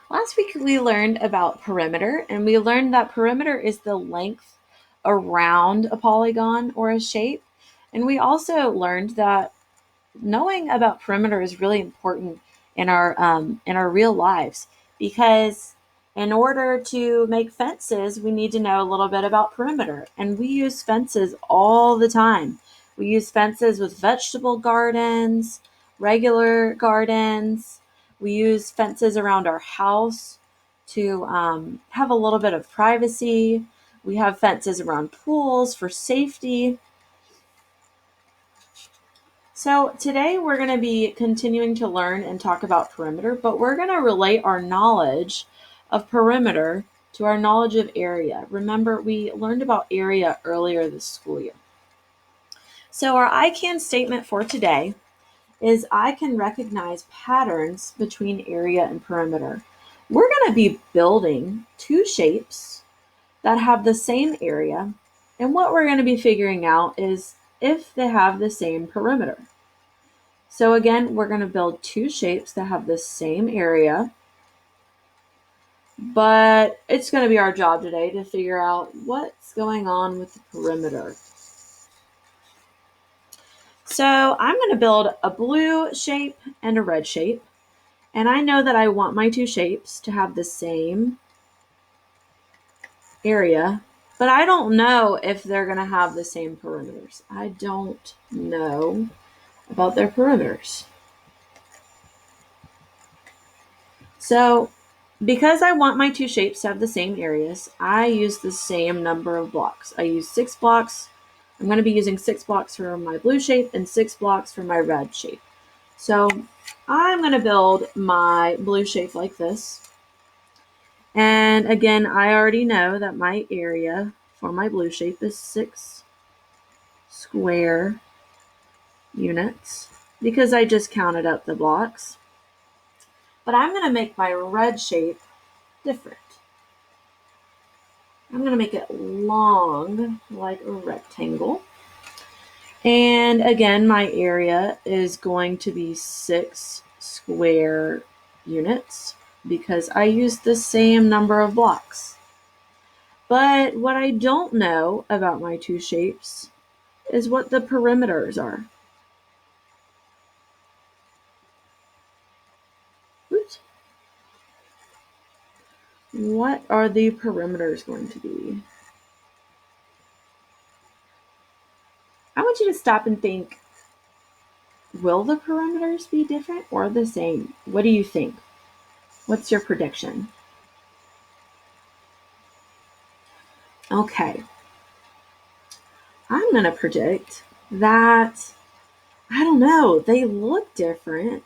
Last week we learned about perimeter, and we learned that perimeter is the length around a polygon or a shape. And we also learned that knowing about perimeter is really important in our real lives, because in order to make fences, we need to know a little bit about perimeter. And we use fences all the time. We use fences with vegetable gardens, regular gardens. We use fences around our house to have a little bit of privacy. We have fences around pools for safety. So today we're going to be continuing to learn and talk about perimeter, but we're going to relate our knowledge of perimeter to our knowledge of area. Remember, we learned about area earlier this school year. So our I can statement for today is I can recognize patterns between area and perimeter. We're going to be building two shapes that have the same area, and what we're going to be figuring out is if they have the same perimeter. So again, we're going to build two shapes that have the same area, but it's going to be our job today to figure out what's going on with the perimeter. So I'm going to build a blue shape and a red shape, and I know that I want my two shapes to have the same area, but I don't know if they're going to have the same perimeters. I don't know about their perimeters. So because I want my two shapes to have the same areas, I use the same number of blocks. I use 6 blocks. I'm going to be using 6 blocks for my blue shape and 6 blocks for my red shape. So I'm going to build my blue shape like this. And again, I already know that my area for my blue shape is 6 square units because I just counted up the blocks. But I'm going to make my red shape different. I'm going to make it long, like a rectangle. And again, my area is going to be 6 square units because I used the same number of blocks. But what I don't know about my two shapes is what the perimeters are. Oops. What are the perimeters going to be? I want you to stop and think, will the perimeters be different or the same? What do you think? What's your prediction? Okay. I'm going to predict that, I don't know, they look different.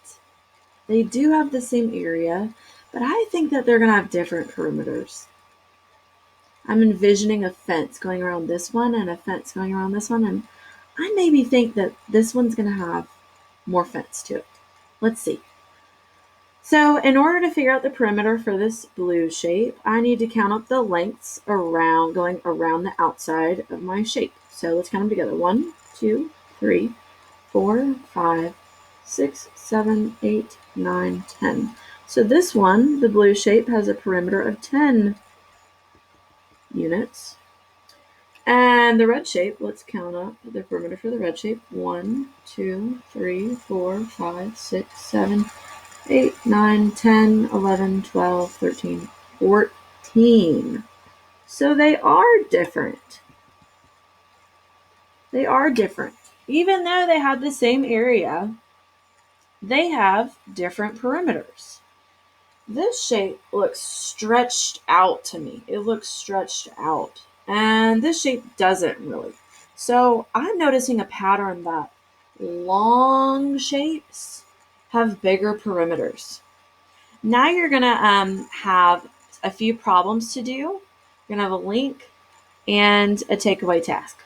They do have the same area, but I think that they're going to have different perimeters. I'm envisioning a fence going around this one and a fence going around this one, and I maybe think that this one's going to have more fence to it. Let's see. So in order to figure out the perimeter for this blue shape, I need to count up the lengths around, going around the outside of my shape. So let's count them together. 1, 2, 3, 4, 5, 6, 7, 8, 9, 10. So this one, the blue shape, has a perimeter of 10 units. And the red shape, let's count up the perimeter for the red shape. 1, 2, 3, 4, 5, 6, 7, 8, 9, 10, 11, 12, 13, 14. So they are different. They are different. Even though they have the same area, they have different perimeters. This shape looks stretched out to me. It looks stretched out. And this shape doesn't really. So I'm noticing a pattern that long shapes have bigger perimeters. Now you're going to have a few problems to do. You're going to have a link and a takeaway task.